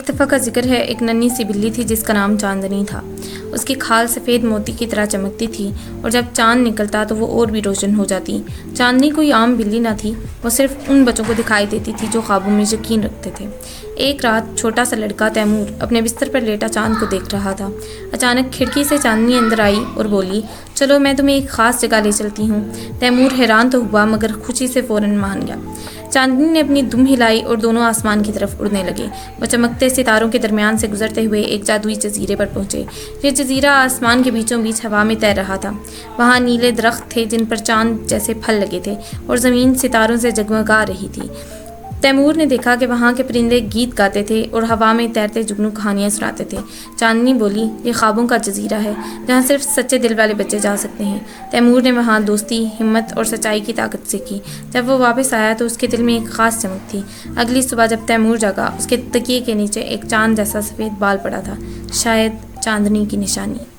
ایک دفعہ کا ذکر ہے، ایک ننھی سی بلی تھی جس کا نام چاندنی تھا۔ اس کی کھال سفید موتی کی طرح چمکتی تھی اور جب چاند نکلتا تو وہ اور بھی روشن ہو جاتی۔ چاندنی کوئی عام بلی نہ تھی، وہ صرف ان بچوں کو دکھائی دیتی تھی جو خوابوں میں یقین رکھتے تھے۔ ایک رات چھوٹا سا لڑکا تیمور اپنے بستر پر لیٹا چاند کو دیکھ رہا تھا۔ اچانک کھڑکی سے چاندنی اندر آئی اور بولی، چلو میں تمہیں ایک خاص جگہ لے چلتی ہوں۔ تیمور حیران تو ہوا مگر خوشی سے فوراً مان گیا۔ چاندنی نے اپنی دم ہلائی اور دونوں آسمان کی طرف اڑنے لگے۔ وہ چمکتے ستاروں کے درمیان سے گزرتے ہوئے ایک جادوئی جزیرے پر پہنچے۔ یہ جزیرہ آسمان کے بیچوں بیچ ہوا میں تیر رہا تھا۔ وہاں نیلے درخت تھے جن پر چاند جیسے پھل لگے تھے اور زمین ستاروں سے جگمگا رہی تھی۔ تیمور نے دیکھا کہ وہاں کے پرندے گیت گاتے تھے اور ہوا میں تیرتے جگنو کہانیاں سناتے تھے۔ چاندنی بولی، یہ خوابوں کا جزیرہ ہے جہاں صرف سچے دل والے بچے جا سکتے ہیں۔ تیمور نے وہاں دوستی، ہمت اور سچائی کی طاقت سیکھی۔ جب وہ واپس آیا تو اس کے دل میں ایک خاص چمک تھی۔ اگلی صبح جب تیمور جاگا، اس کے تکیے کے نیچے ایک چاند جیسا سفید بال پڑا تھا، شاید چاندنی کی نشانی۔